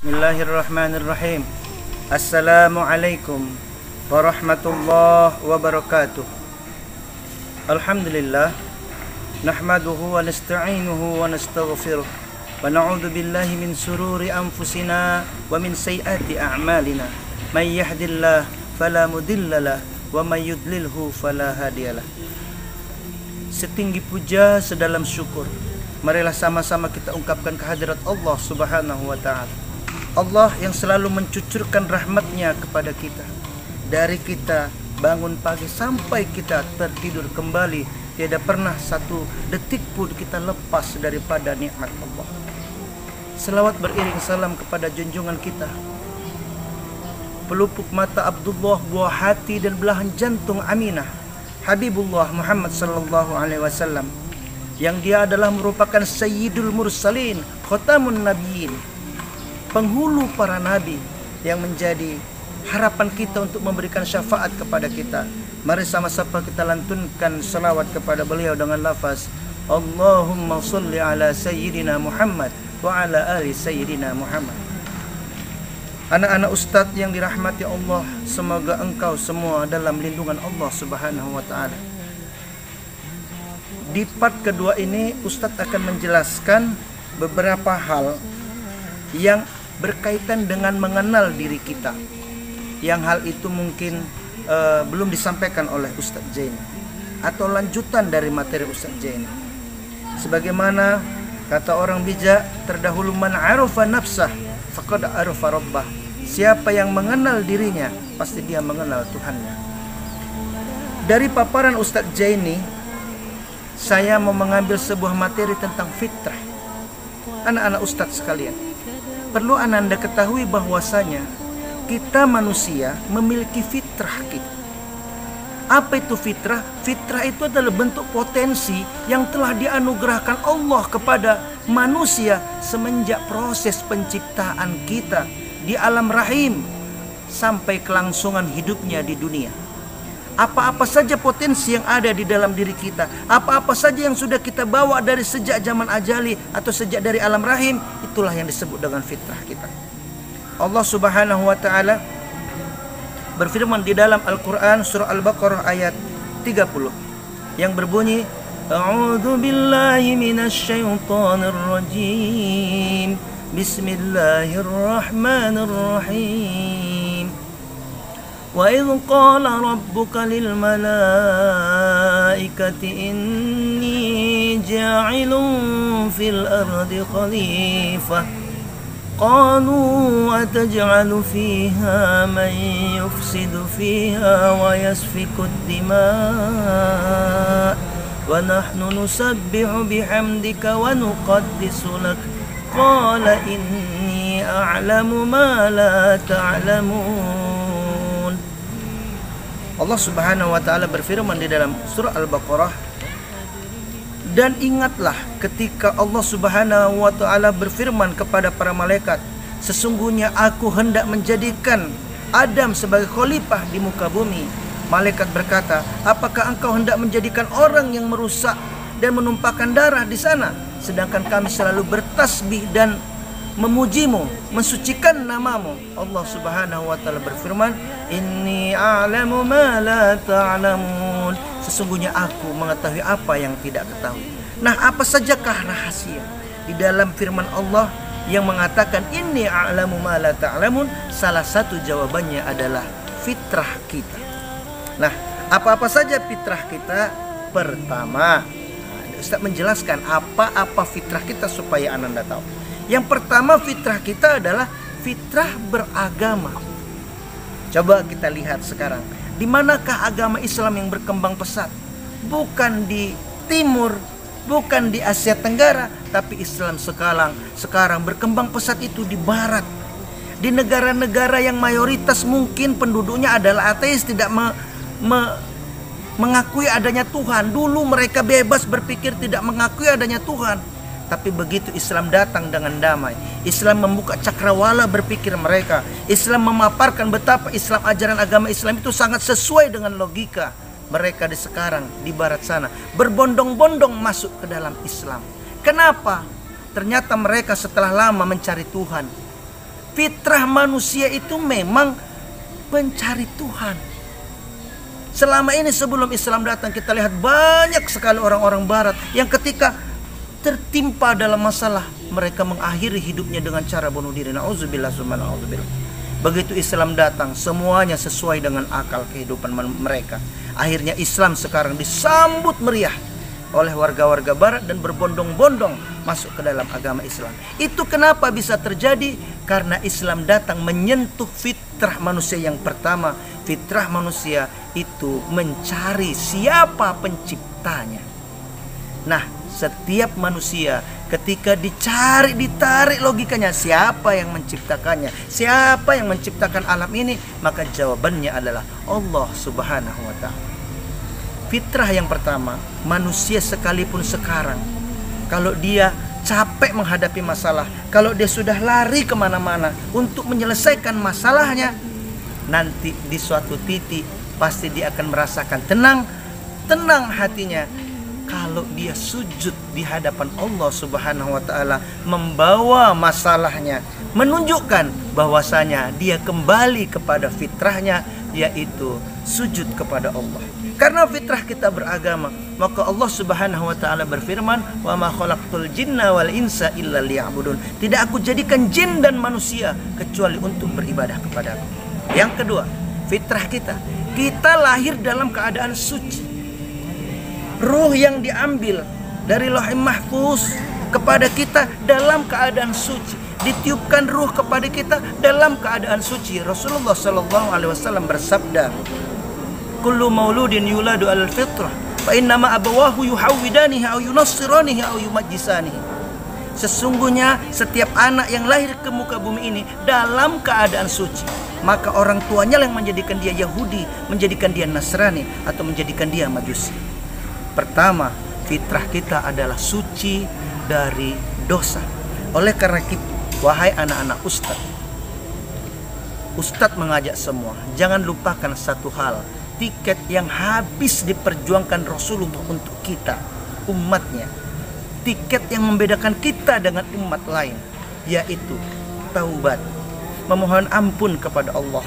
Bismillahirrahmanirrahim. Assalamualaikum warahmatullahi wabarakatuh. Alhamdulillah, nahmaduhu wa nasta'inuhu wa nastaghfiruh wa na'udzu billahi min sururi anfusina wa min sayyiati a'malina. May yahdihillahu fala mudhillalah wa may yudlilhu fala hadiyalah. Setinggi puja, sedalam syukur, marilah sama-sama kita ungkapkan kehadirat Allah Subhanahu wa ta'ala. Allah yang selalu mencucurkan rahmatnya kepada kita. Dari kita bangun pagi sampai kita tertidur kembali, tidak pernah satu detik pun kita lepas daripada nikmat Allah. Selawat beriring salam kepada junjungan kita, pelupuk mata Abdullah, buah hati dan belahan jantung Aminah, Habibullah Muhammad sallallahu alaihi wasallam, yang dia adalah merupakan Sayyidul Mursalin, Khatamun Nabiyyin, penghulu para nabi, yang menjadi harapan kita untuk memberikan syafaat kepada kita. Mari sama-sama kita lantunkan salawat kepada beliau dengan lafaz Allahumma salli ala Sayyidina Muhammad wa ala ali Sayyidina Muhammad. Anak-anak ustadz yang dirahmati Allah, semoga engkau semua dalam lindungan Allah Subhanahu wa ta'ala. Di part kedua ini ustadz akan menjelaskan beberapa hal yang berkaitan dengan mengenal diri kita, yang hal itu mungkin belum disampaikan oleh Ustadz Jaini, atau lanjutan dari materi Ustadz Jaini. Sebagaimana kata orang bijak, terdahulu man arafa nafsah faqad arafa rabbah. Siapa yang mengenal dirinya, pasti dia mengenal Tuhannya. Dari paparan Ustadz Jaini, saya mau mengambil sebuah materi tentang fitrah. Anak-anak ustadz sekalian, perlu Anda ketahui bahwasanya kita manusia memiliki fitrah kita. Apa itu fitrah? Fitrah itu adalah bentuk potensi yang telah dianugerahkan Allah kepada manusia semenjak proses penciptaan kita di alam rahim sampai kelangsungan hidupnya di dunia. Apa-apa saja potensi yang ada di dalam diri kita, apa-apa saja yang sudah kita bawa dari sejak zaman ajali atau sejak dari alam rahim, itulah yang disebut dengan fitrah kita. Allah Subhanahu wa ta'ala berfirman di dalam Al-Quran surah Al-Baqarah ayat 30 yang berbunyi, A'udzu billahi minasyaitonir rajim. Bismillahirrahmanirrahim. وَإِذْ قَالَ رَبُّكَ لِلْمَلَائِكَةِ إِنِّي جَاعِلٌ فِي الْأَرْضِ خَلِيفَةً قَالُوا أَتَجْعَلُ فِيهَا مَن يُفْسِدُ فِيهَا وَيَسْفِكُ الدِّمَاءَ وَنَحْنُ نُسَبِّحُ بِحَمْدِكَ وَنُقَدِّسُ لَكَ قَالَ إِنِّي أَعْلَمُ مَا لَا تَعْلَمُونَ. Allah Subhanahu wa ta'ala berfirman di dalam surah Al-Baqarah, dan ingatlah ketika Allah Subhanahu wa ta'ala berfirman kepada para malaikat, sesungguhnya aku hendak menjadikan Adam sebagai khalifah di muka bumi. Malaikat berkata, apakah engkau hendak menjadikan orang yang merusak dan menumpahkan darah di sana, sedangkan kami selalu bertasbih dan memujimu, mensucikan namamu. Allah Subhanahu wa ta'ala berfirman, Inni a'lamu ma la ta'lamun. Sesungguhnya aku mengetahui apa yang tidak ketahui. Nah, apa sajakah rahasia di dalam firman Allah yang mengatakan Inni a'lamu ma la ta'lamun? Salah satu jawabannya adalah fitrah kita. Nah, apa-apa saja fitrah kita? Pertama, Ustaz menjelaskan apa-apa fitrah kita supaya Anda tahu. Yang pertama, fitrah kita adalah fitrah beragama. Coba kita lihat sekarang, di manakah agama Islam yang berkembang pesat? Bukan di timur, bukan di Asia Tenggara, tapi Islam sekarang berkembang pesat itu di barat. Di negara-negara yang mayoritas mungkin penduduknya adalah ateis, tidak mengakui adanya Tuhan. Dulu mereka bebas berpikir tidak mengakui adanya Tuhan. Tapi begitu Islam datang dengan damai, Islam membuka cakrawala berpikir mereka, Islam memaparkan betapa Islam, ajaran agama Islam itu sangat sesuai dengan logika mereka di sekarang di barat sana, berbondong-bondong masuk ke dalam Islam. Kenapa? Ternyata mereka setelah lama mencari Tuhan, Fitrah manusia itu memang pencari Tuhan. Selama ini sebelum Islam datang, kita lihat banyak sekali orang-orang barat yang ketika tertimpa dalam masalah, mereka mengakhiri hidupnya dengan cara bunuh diri. Na'udzubillah summa na'udzubillah. Begitu Islam datang, semuanya sesuai dengan akal kehidupan mereka. Akhirnya Islam sekarang disambut meriah oleh warga-warga barat dan berbondong-bondong masuk ke dalam agama Islam. Itu kenapa bisa terjadi? Karena Islam datang menyentuh fitrah manusia yang pertama. Fitrah manusia itu mencari siapa penciptanya. Nah, setiap manusia ketika ditarik logikanya, siapa yang menciptakannya, siapa yang menciptakan alam ini, maka jawabannya adalah Allah Subhanahu wa ta'ala. Fitrah yang pertama, manusia sekalipun sekarang, kalau dia capek menghadapi masalah, kalau dia sudah lari kemana-mana untuk menyelesaikan masalahnya, nanti di suatu titik pasti dia akan merasakan tenang hatinya kalau dia sujud di hadapan Allah Subhanahu wa ta'ala, membawa masalahnya, menunjukkan bahwasanya dia kembali kepada fitrahnya, yaitu sujud kepada Allah. Karena fitrah kita beragama, maka Allah Subhanahu wa ta'ala berfirman, "Wa ma khalaqtul jinna wal insa illa liya'budun." Tidak aku jadikan jin dan manusia kecuali untuk beribadah kepadaku. Yang kedua, fitrah kita lahir dalam keadaan suci. Ruh yang diambil dari Lauhul Mahfuz kepada kita dalam keadaan suci, ditiupkan ruh kepada kita dalam keadaan suci. Rasulullah sallallahu alaihi wasallam bersabda, "Kullu mauludin yuladu alal fitrah, fa innama abawahu yuhawwidanihi aw yunassiranihi aw yumajjisanihi." Sesungguhnya setiap anak yang lahir ke muka bumi ini dalam keadaan suci, maka orang tuanya yang menjadikan dia Yahudi, menjadikan dia Nasrani, atau menjadikan dia Majusi. Pertama, fitrah kita adalah suci dari dosa. Oleh karena itu, wahai anak-anak Ustadz mengajak semua, jangan lupakan satu hal. Tiket yang habis diperjuangkan Rasulullah untuk kita, umatnya. Tiket yang membedakan kita dengan umat lain, yaitu taubat, memohon ampun kepada Allah,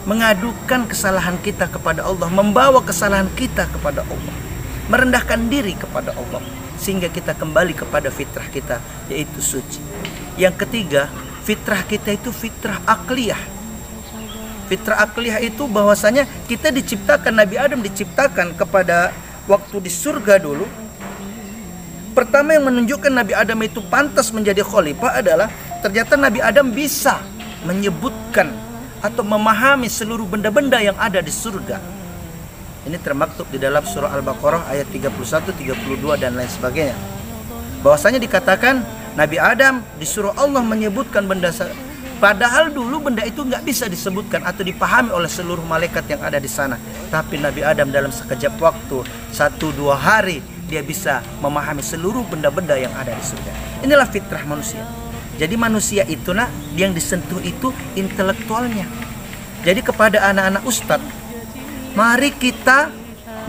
mengadukan kesalahan kita kepada Allah, membawa kesalahan kita kepada Allah, merendahkan diri kepada Allah, sehingga kita kembali kepada fitrah kita, yaitu suci. Yang ketiga, fitrah kita itu fitrah akliyah. Fitrah akliyah itu bahwasanya kita diciptakan, Nabi Adam diciptakan kepada waktu di surga dulu. Pertama yang menunjukkan Nabi Adam itu pantas menjadi khalifah adalah ternyata Nabi Adam bisa menyebutkan atau memahami seluruh benda-benda yang ada di surga. Ini termaktub di dalam surah Al-Baqarah ayat 31, 32 dan lain sebagainya. Bahwasanya dikatakan Nabi Adam disuruh Allah menyebutkan benda, padahal dulu benda itu nggak bisa disebutkan atau dipahami oleh seluruh malaikat yang ada di sana. Tapi Nabi Adam dalam sekejap waktu 1-2 hari dia bisa memahami seluruh benda-benda yang ada di surga. Inilah fitrah manusia. Jadi manusia itu yang disentuh itu intelektualnya. Jadi kepada anak-anak Ustadz, mari kita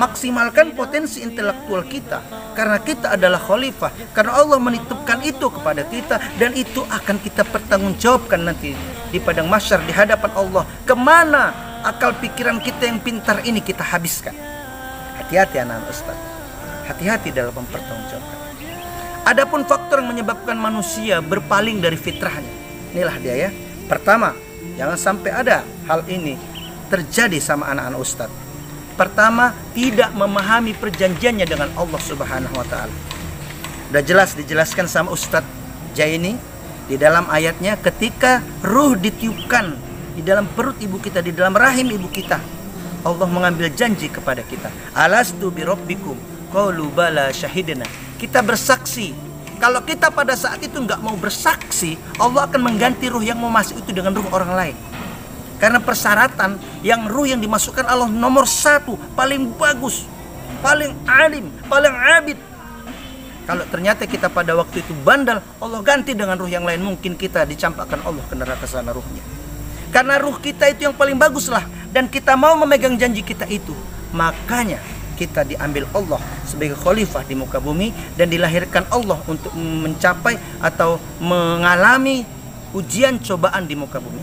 maksimalkan potensi intelektual kita, karena kita adalah khalifah, karena Allah menitipkan itu kepada kita, dan itu akan kita pertanggungjawabkan nanti di padang mahsyar di hadapan Allah. Kemana akal pikiran kita yang pintar ini kita habiskan? Hati-hati anak-anak Ustadz, hati-hati dalam mempertanggungjawabkan. Adapun faktor yang menyebabkan manusia berpaling dari fitrahnya, inilah dia ya. Pertama, jangan sampai ada hal ini terjadi sama anak-anak Ustadz. Pertama, tidak memahami perjanjiannya dengan Allah Subhanahu wa ta'ala. Udah jelas dijelaskan sama Ustadz Jaini di dalam ayatnya, ketika ruh ditiupkan di dalam perut ibu kita, di dalam rahim ibu kita, Allah mengambil janji kepada kita, alastu birabbikum qalu bala syahidna. Kita bersaksi. Kalau kita pada saat itu nggak mau bersaksi, Allah akan mengganti ruh yang mau masuk itu dengan ruh orang lain. Karena persyaratan yang ruh yang dimasukkan Allah nomor 1, paling bagus, paling alim, paling abid. Kalau ternyata kita pada waktu itu bandal, Allah ganti dengan ruh yang lain, mungkin kita dicampakkan Allah ke neraka sana ruhnya. Karena ruh kita itu yang paling bagus lah, dan kita mau memegang janji kita itu, makanya kita diambil Allah sebagai khalifah di muka bumi dan dilahirkan Allah untuk mencapai atau mengalami ujian cobaan di muka bumi.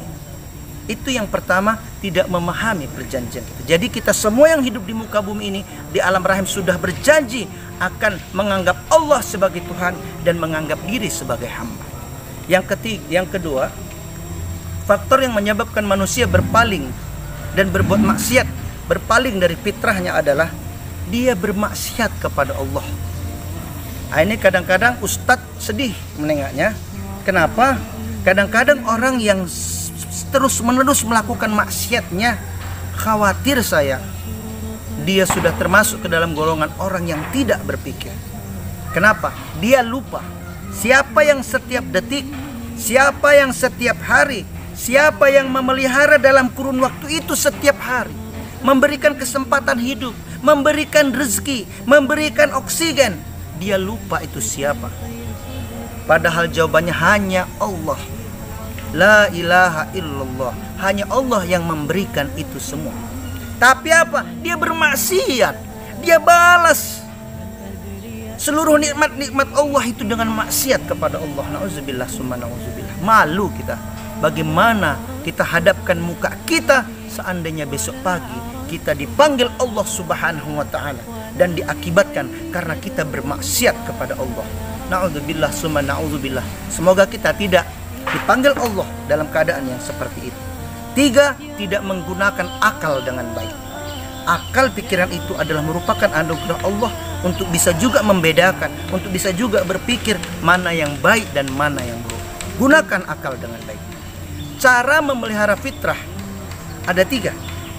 Itu yang pertama, tidak memahami perjanjian kita. Jadi kita semua yang hidup di muka bumi ini, di alam rahim sudah berjanji akan menganggap Allah sebagai Tuhan dan menganggap diri sebagai hamba. Yang kedua, faktor yang menyebabkan manusia berpaling dan berbuat maksiat, berpaling dari fitrahnya adalah dia bermaksiat kepada Allah. Nah, ini kadang-kadang Ustadz sedih menengoknya. Kenapa? Kadang-kadang orang yang terus-menerus melakukan maksiatnya, khawatir saya dia sudah termasuk ke dalam golongan orang yang tidak berpikir. Kenapa? Dia lupa siapa yang setiap detik, siapa yang setiap hari, siapa yang memelihara dalam kurun waktu itu setiap hari, memberikan kesempatan hidup, memberikan rezeki, memberikan oksigen. Dia lupa itu siapa. Padahal jawabannya hanya Allah. La ilaha illallah. Hanya Allah yang memberikan itu semua. Tapi apa? Dia bermaksiat. Dia balas seluruh nikmat-nikmat Allah itu dengan maksiat kepada Allah. Nauzubillah summa nauzubillah. Malu kita. Bagaimana kita hadapkan muka kita seandainya besok pagi kita dipanggil Allah Subhanahu wa taala dan diakibatkan karena kita bermaksiat kepada Allah. Nauzubillah summa nauzubillah. Semoga kita tidak dipanggil Allah dalam keadaan yang seperti itu. 3, tidak menggunakan akal dengan baik. Akal pikiran itu adalah merupakan anugerah Allah untuk bisa juga membedakan, untuk bisa juga berpikir mana yang baik dan mana yang buruk. Gunakan akal dengan baik. Cara memelihara fitrah ada 3.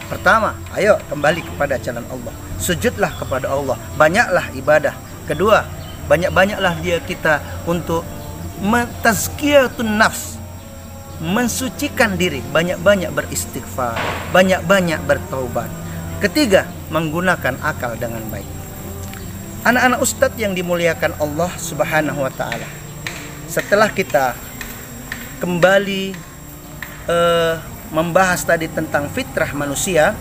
Pertama, ayo kembali kepada jalan Allah. Sujudlah kepada Allah, banyaklah ibadah. Kedua, banyak-banyaklah dia kita untuk tazkiyatun nafs, mensucikan diri, banyak-banyak beristighfar, banyak-banyak bertaubat. Ketiga, menggunakan akal dengan baik. Anak-anak ustadz yang dimuliakan Allah Subhanahu wa taala. Setelah kita kembali membahas tadi tentang fitrah manusia,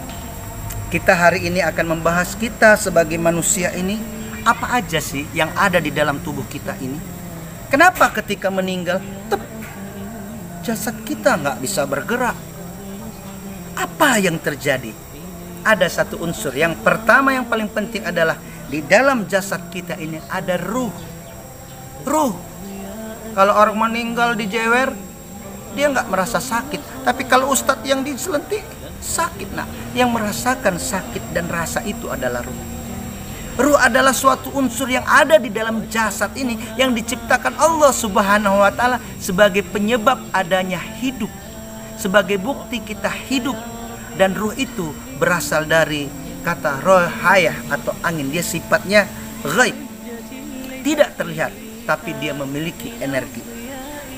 kita hari ini akan membahas kita sebagai manusia ini, apa aja sih yang ada di dalam tubuh kita ini. Kenapa ketika meninggal jasad kita nggak bisa bergerak? Apa yang terjadi? Ada satu unsur. Yang pertama yang paling penting adalah di dalam jasad kita ini ada ruh. Ruh. Kalau orang meninggal dijewer, dia nggak merasa sakit. Tapi kalau ustadz yang diselentik sakit. Nah, yang merasakan sakit dan rasa itu adalah ruh. Ruh adalah suatu unsur yang ada di dalam jasad ini yang diciptakan Allah Subhanahu wa taala sebagai penyebab adanya hidup, sebagai bukti kita hidup. Dan ruh itu berasal dari kata rohayah atau angin. Dia sifatnya ghaib, tidak terlihat, tapi dia memiliki energi.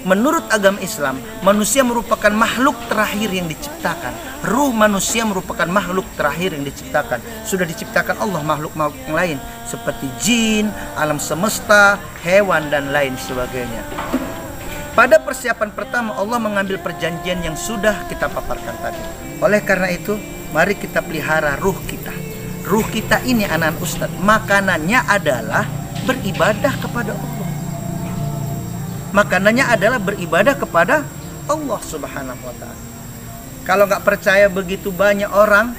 Menurut agama Islam, manusia merupakan makhluk terakhir yang diciptakan. Ruh manusia merupakan makhluk terakhir yang diciptakan. Sudah diciptakan Allah makhluk-makhluk yang lain seperti jin, alam semesta, hewan dan lain sebagainya. Pada persiapan pertama Allah mengambil perjanjian yang sudah kita paparkan tadi. Oleh karena itu, mari kita pelihara ruh kita. Ruh kita ini anak ustadz, makanannya adalah beribadah kepada Allah. Makanannya adalah beribadah kepada Allah Subhanahu wa ta'ala. Kalau nggak percaya, begitu banyak orang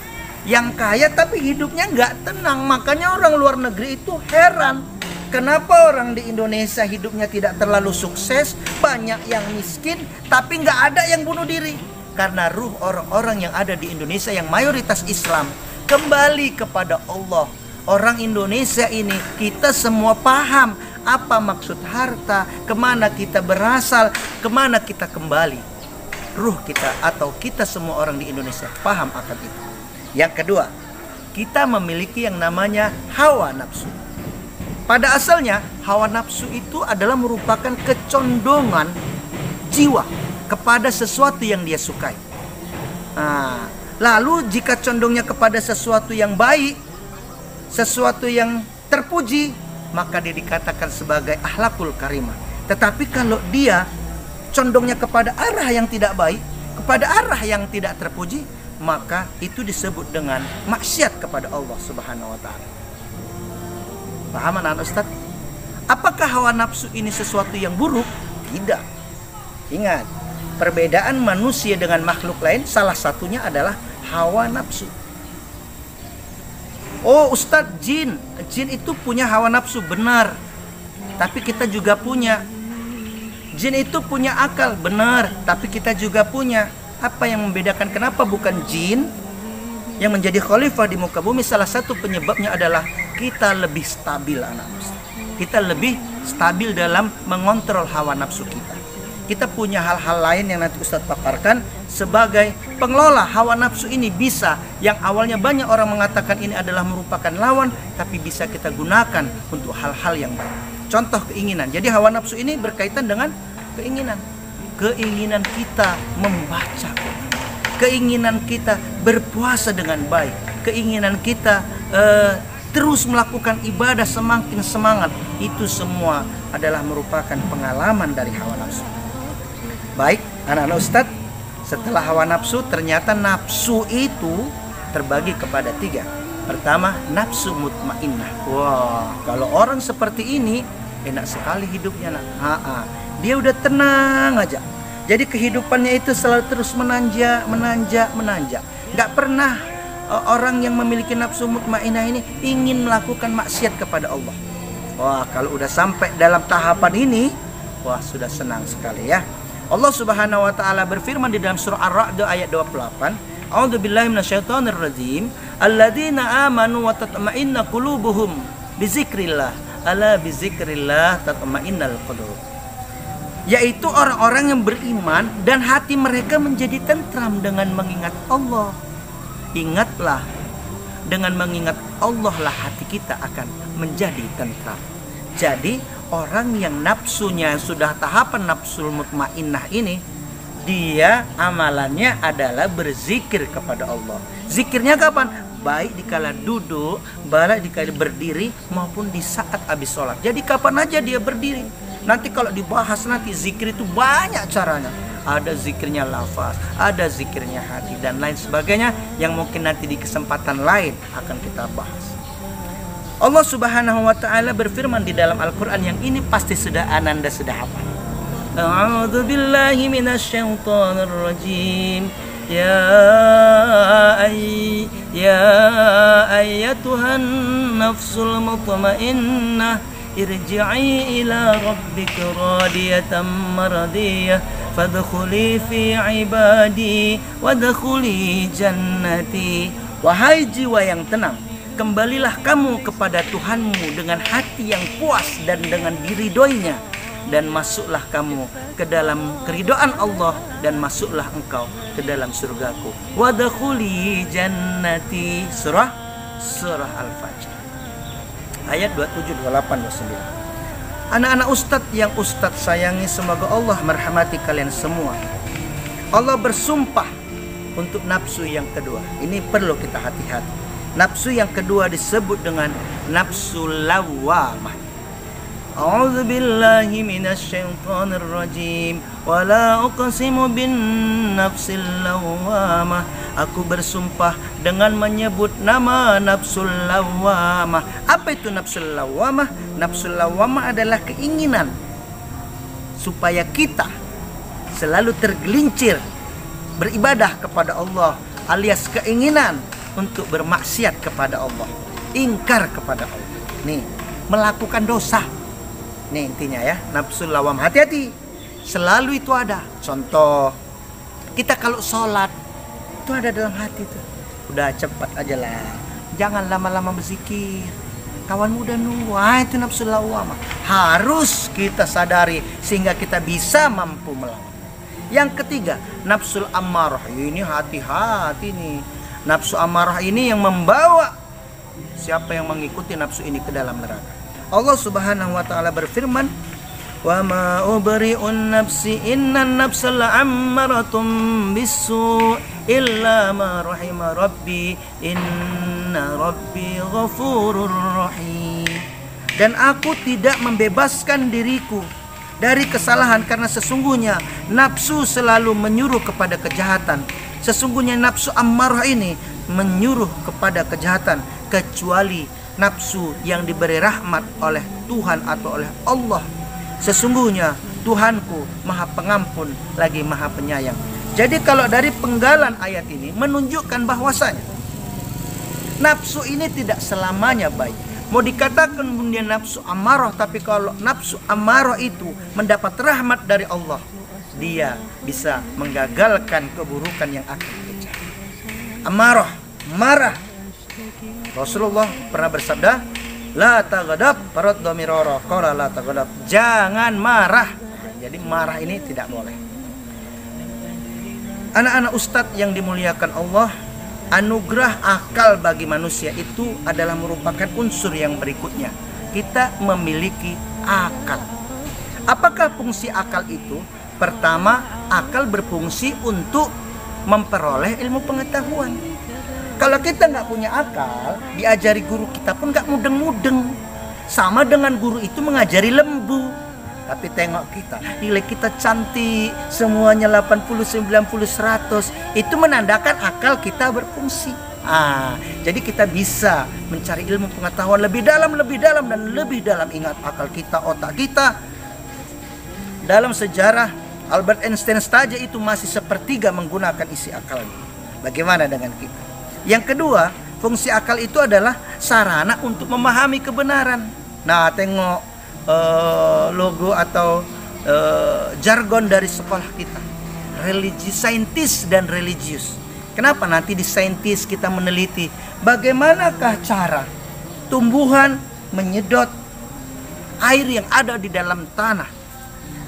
yang kaya tapi hidupnya nggak tenang. Makanya orang luar negeri itu heran, kenapa orang di Indonesia hidupnya tidak terlalu sukses, banyak yang miskin tapi nggak ada yang bunuh diri. Karena ruh orang-orang yang ada di Indonesia yang mayoritas Islam kembali kepada Allah. Orang Indonesia ini kita semua paham apa maksud harta, kemana kita berasal, kemana kita kembali. Ruh kita atau kita semua orang di Indonesia paham akan itu. Yang kedua, kita memiliki yang namanya hawa nafsu. Pada asalnya hawa nafsu itu adalah merupakan kecondongan jiwa kepada sesuatu yang dia sukai. Nah, lalu jika condongnya kepada sesuatu yang baik, sesuatu yang terpuji, maka dia dikatakan sebagai akhlakul karimah. Tetapi kalau dia condongnya kepada arah yang tidak baik, kepada arah yang tidak terpuji, maka itu disebut dengan maksiat kepada Allah Subhanahu wa ta'ala. Paham anak Ustaz? Apakah hawa nafsu ini sesuatu yang buruk? Tidak. Ingat, perbedaan manusia dengan makhluk lain salah satunya adalah hawa nafsu. Oh Ustadz, jin itu punya hawa nafsu, benar. Tapi kita juga punya. Jin itu punya akal, benar. Tapi kita juga punya. Apa yang membedakan kenapa bukan jin yang menjadi khalifah di muka bumi? Salah satu penyebabnya adalah kita lebih stabil, anak Ustadz. Kita lebih stabil dalam mengontrol hawa nafsu kita. Kita punya hal-hal lain yang nanti Ustadz paparkan sebagai pengelola hawa nafsu ini, bisa yang awalnya banyak orang mengatakan ini adalah merupakan lawan, tapi bisa kita gunakan untuk hal-hal yang baik. Contoh keinginan. Jadi hawa nafsu ini berkaitan dengan keinginan. Keinginan kita membaca, keinginan kita berpuasa dengan baik, keinginan kita terus melakukan ibadah semakin semangat. Itu semua adalah merupakan pengalaman dari hawa nafsu. Baik, anak-anak Ustadz, setelah hawa nafsu, ternyata nafsu itu terbagi kepada 3. Pertama, nafsu mutmainnah. Wah, kalau orang seperti ini enak sekali hidupnya, nak. Dia udah tenang aja. Jadi kehidupannya itu selalu terus menanjak. Gak pernah orang yang memiliki nafsu mutmainnah ini ingin melakukan maksiat kepada Allah. Wah, kalau udah sampai dalam tahapan ini, wah sudah senang sekali ya. Allah Subhanahu wa taala berfirman di dalam surah Ar-Ra'd ayat 28, A'udzubillahi minasyaitonir rajim, alladzina amanu wa tatma'innu qulubuhum bizikrillah, ala bizikrillah tatma'innal qulub. Yaitu orang-orang yang beriman dan hati mereka menjadi tentram dengan mengingat Allah. Ingatlah, dengan mengingat Allah lah hati kita akan menjadi tentram. Jadi orang yang nafsunya sudah tahapan nafsul mutmainnah ini, dia amalannya adalah berzikir kepada Allah. Zikirnya kapan? Baik dikala duduk, baik dikala berdiri, maupun di saat habis sholat. Jadi kapan aja dia berdiri. Nanti kalau dibahas nanti zikir itu banyak caranya. Ada zikirnya lafaz, ada zikirnya hati, dan lain sebagainya yang mungkin nanti di kesempatan lain akan kita bahas. Allah Subhanahu wa taala berfirman di dalam Al-Qur'an yang ini pasti sudah Ananda sudah hafal. A'udzu billahi minasyaitonir rajim. Ya ayyatuhan nafsul mutmainnah irji'i ila rabbika radiyatan maradiyah fadkhuli fi ibadi wadkhuli jannati. Wahai jiwa yang tenang, kembalilah kamu kepada Tuhanmu dengan hati yang puas dan dengan diridhoinya, dan masuklah kamu ke dalam keridhaan Allah, dan masuklah engkau ke dalam surgaku. Wadkhuli jannati. Surah Al-Fajr ayat 27, 28, 29. Anak-anak Ustadz yang Ustadz sayangi, semoga Allah merahmati kalian semua. Allah bersumpah untuk nafsu yang kedua. Ini perlu kita hati-hati. Nafsu yang kedua disebut dengan nafsu lawwamah. A'udzu billahi minasyaitonir rajim. Wala uqsimu bin nafsil lawwamah. Aku bersumpah dengan menyebut nama nafsul lawwamah. Apa itu nafsul lawwamah? Nafsul lawwamah adalah keinginan supaya kita selalu tergelincir beribadah kepada Allah, alias keinginan untuk bermaksiat kepada Allah, ingkar kepada Allah. Nih, melakukan dosa. Nih intinya ya, nafsul lawam. Hati-hati, selalu itu ada. Contoh, kita kalau sholat itu ada dalam hati tuh. Udah cepat aja lah, jangan lama-lama berzikir. Kawanmu udah nunggu. Itu nafsul lawam. Harus kita sadari sehingga kita bisa mampu melawan. Yang ketiga, nafsul ammarah. Ini hati-hati nih. Nafsu amarah ini yang membawa siapa yang mengikuti nafsu ini ke dalam neraka. Allah Subhanahu wa taala berfirman, "Wa ma ubri'un nafsi innan nafsa la'ammaratun bisu illa ma rahima rabbi inna rabbi ghafurur rahim." Dan aku tidak membebaskan diriku dari kesalahan, karena sesungguhnya nafsu selalu menyuruh kepada kejahatan. Sesungguhnya nafsu ammarah ini menyuruh kepada kejahatan, kecuali nafsu yang diberi rahmat oleh Tuhan atau oleh Allah. Sesungguhnya Tuhanku Maha Pengampun lagi Maha Penyayang. Jadi kalau dari penggalan ayat ini menunjukkan bahwasanya nafsu ini tidak selamanya baik. Mau dikatakan kemudian nafsu amarah, tapi kalau nafsu amarah itu mendapat rahmat dari Allah, dia bisa menggagalkan keburukan yang akan terjadi. Amarah, marah. Rasulullah pernah bersabda, la taghadab faraddu mirara, qala la taghadab. Jangan marah. Jadi marah ini tidak boleh. Anak-anak ustadz yang dimuliakan Allah, anugerah akal bagi manusia itu adalah merupakan unsur yang berikutnya. Kita memiliki akal. Apakah fungsi akal itu? Pertama, akal berfungsi untuk memperoleh ilmu pengetahuan. Kalau kita nggak punya akal, diajari guru kita pun nggak mudeng-mudeng. Sama dengan guru itu mengajari lembu. Tapi tengok kita, nilai kita cantik, semuanya 80, 90, 100. Itu menandakan akal kita berfungsi. Jadi kita bisa mencari ilmu pengetahuan lebih dalam, dan lebih dalam. Ingat, akal kita, otak kita. Dalam sejarah, Albert Einstein saja itu masih sepertiga menggunakan isi akalnya. Bagaimana dengan kita? Yang kedua, fungsi akal itu adalah sarana untuk memahami kebenaran. Nah, tengok logo atau jargon dari sekolah kita, saintis dan religius. Kenapa nanti di saintis kita meneliti bagaimanakah cara tumbuhan menyedot air yang ada di dalam tanah.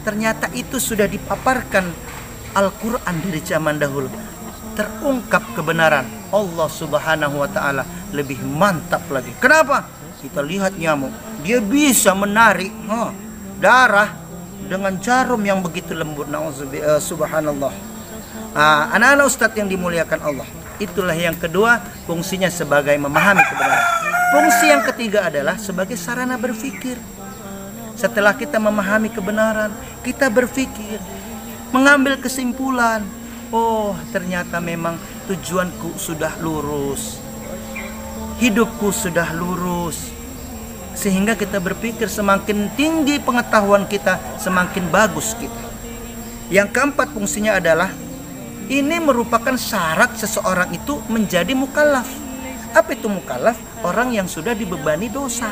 Ternyata itu sudah dipaparkan Al-Quran dari zaman dahulu. Terungkap kebenaran. Allah Subhanahu wa ta'ala lebih mantap lagi. Kenapa? Kita lihat nyamuk, dia bisa menarik darah dengan jarum yang begitu lembut. Subhanallah. Anak-anak ustadz yang dimuliakan Allah, itulah yang kedua, fungsinya sebagai memahami kebenaran. Fungsi yang ketiga adalah sebagai sarana berpikir. Setelah kita memahami kebenaran, kita berpikir, mengambil kesimpulan. Oh, ternyata memang tujuanku sudah lurus, hidupku sudah lurus. Sehingga kita berpikir semakin tinggi pengetahuan kita, semakin bagus kita. Yang keempat fungsinya adalah, ini merupakan syarat seseorang itu menjadi mukallaf. Apa itu mukallaf? Orang yang sudah dibebani dosa.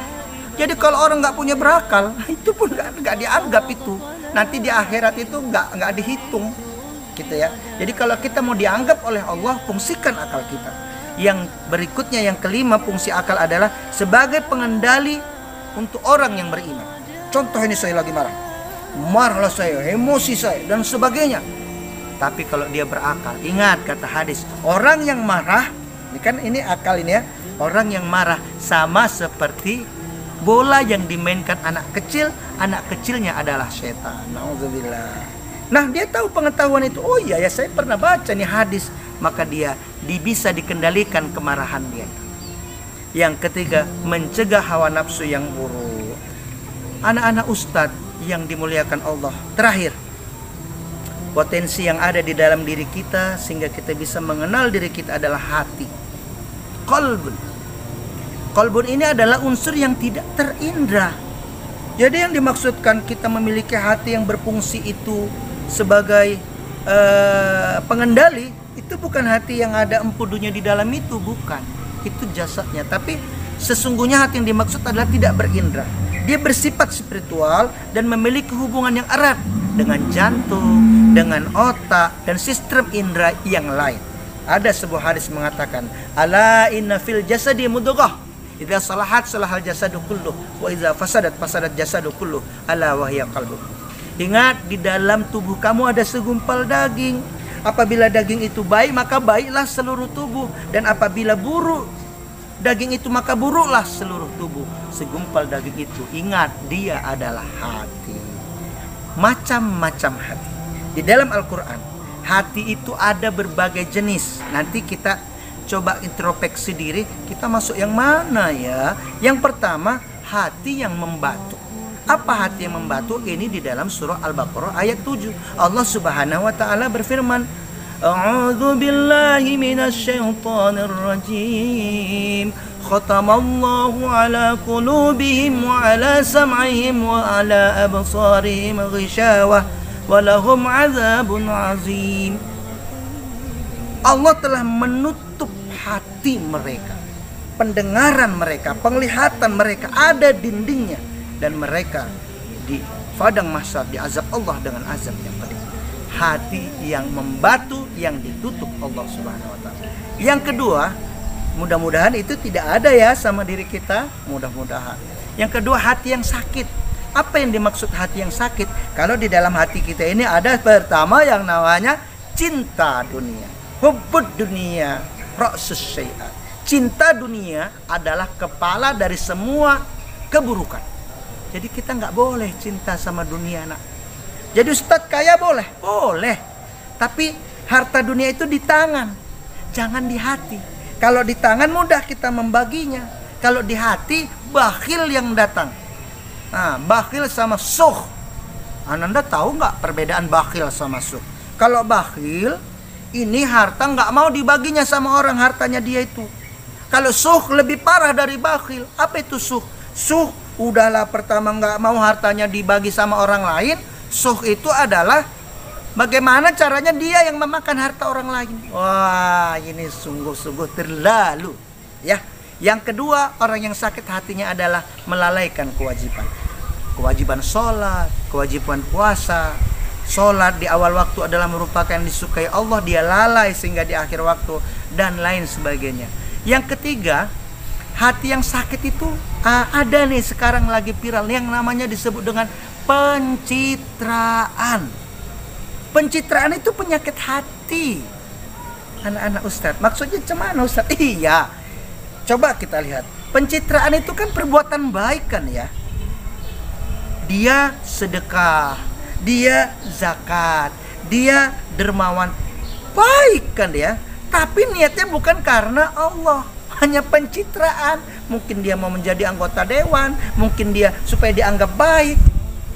Jadi kalau orang nggak punya berakal, itu pun nggak dianggap itu. Nanti di akhirat itu nggak dihitung, gitu ya. Jadi kalau kita mau dianggap oleh Allah, fungsikan akal kita. Yang berikutnya, yang kelima, fungsi akal adalah sebagai pengendali untuk orang yang beriman. Contoh, ini saya lagi marahlah saya, emosi saya, dan sebagainya. Tapi kalau dia berakal, ingat kata hadis, orang yang marah, ini akal ini ya, orang yang marah sama seperti bola yang dimainkan anak kecil, anak kecilnya adalah setan. Nauzubillah. Nah, dia tahu pengetahuan itu. Oh iya ya, saya pernah baca nih hadis. Maka dia bisa dikendalikan kemarahan dia. Yang ketiga, mencegah hawa nafsu yang buruk. Anak-anak ustadz yang dimuliakan Allah, terakhir, potensi yang ada di dalam diri kita sehingga kita bisa mengenal diri kita adalah hati. Qalbun. Qalbun ini adalah unsur yang tidak terindra. Jadi yang dimaksudkan kita memiliki hati yang berfungsi itu sebagai pengendali, itu bukan hati yang ada empudunya di dalam itu, bukan. Itu jasadnya. Tapi sesungguhnya hati yang dimaksud adalah tidak berindra. Dia bersifat spiritual dan memiliki hubungan yang erat dengan jantung, dengan otak, dan sistem indera yang lain. Ada sebuah hadis mengatakan, ala inna fil jasadi mudghah, idza salahat salahal jasadu kulluh, wa idza fasadat fasadat jasadu kulluh, ala wahya qalbu. Ingat, di dalam tubuh kamu ada segumpal daging. Apabila daging itu baik, maka baiklah seluruh tubuh. Dan apabila buruk daging itu, maka buruklah seluruh tubuh. Segumpal daging itu, ingat, dia adalah hati. Macam-macam hati. Di dalam Al-Quran, hati itu ada berbagai jenis. Nanti kita coba introspeksi diri, kita masuk yang mana ya? Yang pertama, hati yang membatu. Apa hati yang membatu? Ini di dalam surah Al-Baqarah ayat 7. Allah Subhanahu wa ta'ala berfirman, A'udzu billahi minasy syaithanir rajim. khatamallahu ala qulubihim wa ala sam'ihim wa ala absarihim ghishawah wa lahum azabun azim. Allah telah menutup hati mereka, pendengaran mereka, penglihatan mereka, ada dindingnya, dan mereka di padang mahsyar diazab Allah dengan azab yang pedih. Hati yang membatu, yang ditutup Allah Subhanahu wa taala. Yang kedua, mudah-mudahan itu tidak ada ya sama diri kita, mudah-mudahan. Yang kedua, hati yang sakit. Apa yang dimaksud hati yang sakit? Kalau di dalam hati kita ini ada pertama yang namanya cinta dunia, hubbud dunia, ra'sus syai'at. Cinta dunia adalah kepala dari semua keburukan. Jadi kita nggak boleh cinta sama dunia, nak. Jadi ustadz kaya boleh, boleh. Tapi harta dunia itu di tangan, jangan di hati. Kalau di tangan mudah kita membaginya. Kalau di hati bakhil yang datang. Nah, bakhil sama suh. Anda tahu nggak perbedaan bakhil sama suh? Kalau bakhil ini harta nggak mau dibaginya sama orang, hartanya dia itu. Kalau suh lebih parah dari bakhil. Apa itu suh? Suh udahlah pertama nggak mau hartanya dibagi sama orang lain. Suh itu adalah bagaimana caranya dia yang memakan harta orang lain. Wah, ini sungguh-sungguh terlalu. Ya. Yang kedua, orang yang sakit hatinya adalah melalaikan kewajiban. Kewajiban sholat, kewajiban puasa. Sholat di awal waktu adalah merupakan yang disukai Allah, dia lalai sehingga di akhir waktu, dan lain sebagainya. Yang ketiga, hati yang sakit itu ada nih sekarang lagi viral yang namanya disebut dengan pencitraan. Pencitraan itu penyakit hati. Anak-anak Ustadz, maksudnya cemana Ustadz? Iya. Coba kita lihat. Pencitraan itu kan perbuatan baik kan ya. Dia sedekah, dia zakat, dia dermawan. Baik kan ya. Tapi niatnya bukan karena Allah. Hanya pencitraan. Mungkin dia mau menjadi anggota dewan, mungkin dia supaya dianggap baik.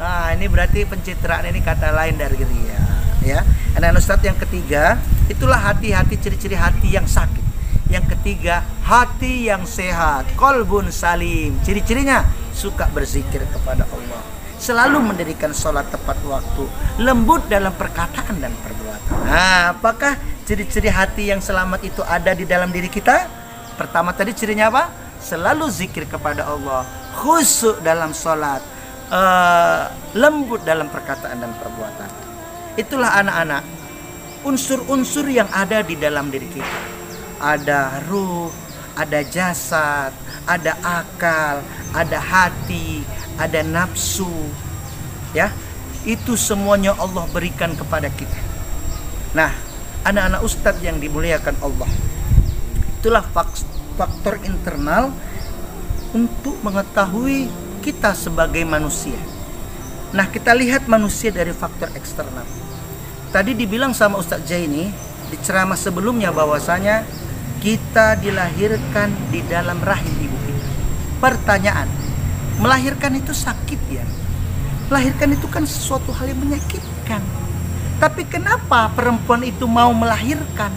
Nah, ini berarti pencitraan, ini kata lain dari ria, ya. Anak Ustadz, yang ketiga, itulah hati-hati, ciri-ciri hati yang sakit. Yang ketiga, hati yang sehat, qalbun salim. Ciri-cirinya suka berzikir kepada Allah, selalu mendirikan sholat tepat waktu, lembut dalam perkataan dan perbuatan. Nah, apakah ciri-ciri hati yang selamat itu ada di dalam diri kita? Pertama tadi cirinya apa? Selalu zikir kepada Allah, khusyuk dalam sholat, lembut dalam perkataan dan perbuatan. Itulah anak-anak unsur-unsur yang ada di dalam diri kita. Ada ruh, ada jasad, ada akal, ada hati, ada nafsu. Ya, itu semuanya Allah berikan kepada kita. Nah, anak-anak Ustadz yang dimuliakan Allah, itulah faktor internal untuk mengetahui kita sebagai manusia. Nah, kita lihat manusia dari faktor eksternal. Tadi dibilang sama Ustadz Jaini di ceramah sebelumnya bahwasanya kita dilahirkan di dalam rahim ibu kita. Pertanyaan, melahirkan itu sakit ya? Melahirkan itu kan sesuatu hal yang menyakitkan. Tapi kenapa perempuan itu mau melahirkan?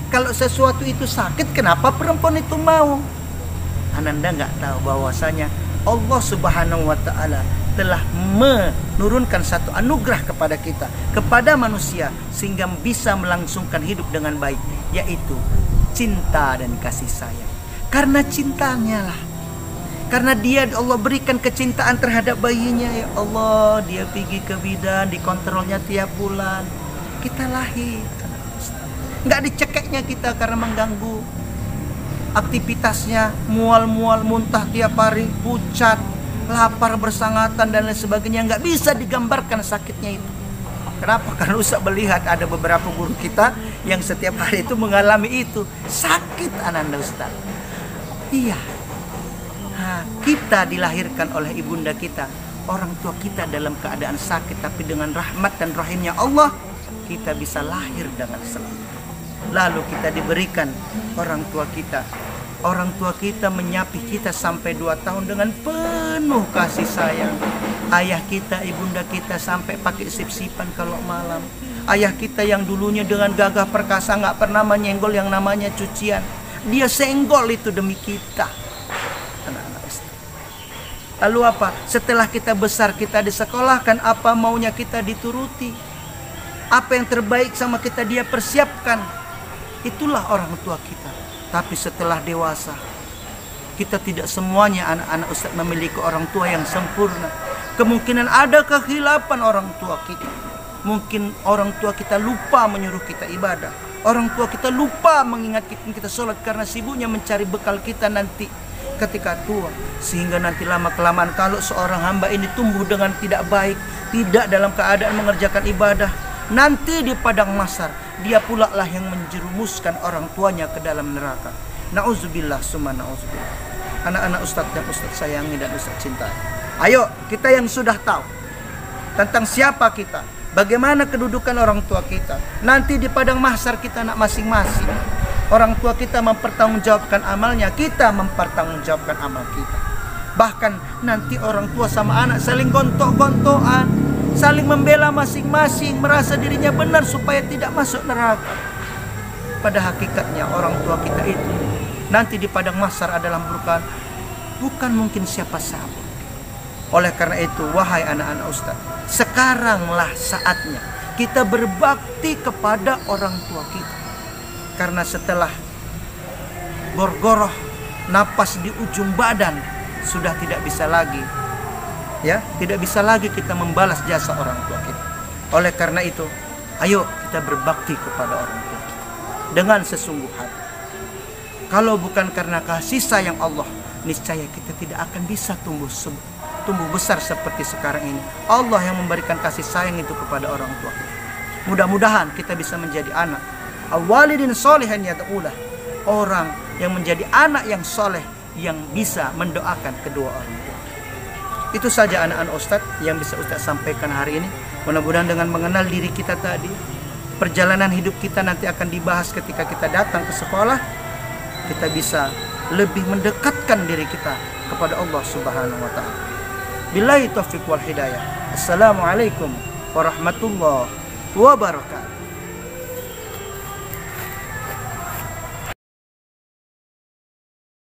Kalau sesuatu itu sakit, kenapa perempuan itu mau? Ananda nggak tahu bahwasanya Allah Subhanahu wa ta'ala telah menurunkan satu anugerah kepada kita, kepada manusia, sehingga bisa melangsungkan hidup dengan baik, yaitu cinta dan kasih sayang. Karena cintanya lah, karena dia Allah berikan kecintaan terhadap bayinya. Ya Allah, dia pergi ke bidan, dikontrolnya tiap bulan, kita lahir. Nggak dicekeknya kita karena mengganggu aktivitasnya, mual-mual, muntah tiap hari, pucat, lapar bersangatan dan lain sebagainya. Nggak bisa digambarkan sakitnya itu. Kenapa? Karena Ustaz melihat ada beberapa guru kita yang setiap hari itu mengalami itu. Sakit ananda Ustaz. Iya. Nah, kita dilahirkan oleh ibunda kita, orang tua kita dalam keadaan sakit, tapi dengan rahmat dan rahimnya Allah, kita bisa lahir dengan selamat. Lalu kita diberikan orang tua kita. Orang tua kita menyapih kita sampai 2 tahun dengan penuh kasih sayang. Ayah kita, ibunda kita sampai pakai sip-sipan kalau malam. Ayah kita yang dulunya dengan gagah perkasa nggak pernah menyenggol yang namanya cucian, dia senggol itu demi kita. Lalu apa? Setelah kita besar, kita disekolahkan, apa maunya kita dituruti. Apa yang terbaik sama kita dia persiapkan. Itulah orang tua kita. Tapi setelah dewasa, kita tidak semuanya anak-anak Ustadz memiliki orang tua yang sempurna. Kemungkinan ada kehilapan orang tua kita. Mungkin orang tua kita lupa menyuruh kita ibadah. Orang tua kita lupa mengingatkan kita sholat karena sibuknya mencari bekal kita nanti ketika tua. Sehingga nanti lama-kelamaan kalau seorang hamba ini tumbuh dengan tidak baik, tidak dalam keadaan mengerjakan ibadah, nanti di padang mahsyar dia pula lah yang menjerumuskan orang tuanya ke dalam neraka. Nauzubillah summa nauzubillah. Anak-anak Ustadz dan Ustadz sayangi dan Ustadz cintai, ayo kita yang sudah tahu tentang siapa kita, bagaimana kedudukan orang tua kita, nanti di padang mahsyar kita nak masing-masing. Orang tua kita mempertanggungjawabkan amalnya, kita mempertanggungjawabkan amal kita. Bahkan nanti orang tua sama anak saling gontok-gontokan, saling membela masing-masing, merasa dirinya benar supaya tidak masuk neraka. Pada hakikatnya orang tua kita itu nanti di padang mahsyar adalah bukan mungkin siapa-siapa. Oleh karena itu, wahai anak-anak Ustadz, sekaranglah saatnya kita berbakti kepada orang tua kita. Karena setelah gorgoroh napas di ujung badan sudah tidak bisa lagi, ya, tidak bisa lagi kita membalas jasa orang tua kita. Oleh karena itu, ayo kita berbakti kepada orang tua kita dengan sesungguh hati. Kalau bukan karena kasih sayang Allah, niscaya kita tidak akan bisa tumbuh besar seperti sekarang ini. Allah yang memberikan kasih sayang itu kepada orang tua kita. Mudah-mudahan kita bisa menjadi anak awalidin solihan yad'ulah, orang yang menjadi anak yang soleh yang bisa mendoakan kedua orang tua. Itu saja anak-anak Ustadz yang bisa Ustadz sampaikan hari ini. Mudah-mudahan dengan mengenal diri kita tadi, perjalanan hidup kita nanti akan dibahas ketika kita datang ke sekolah, kita bisa lebih mendekatkan diri kita kepada Allah Subhanahu wa ta'ala. Billahi taufiq wal hidayah. Assalamualaikum warahmatullahi wabarakatuh.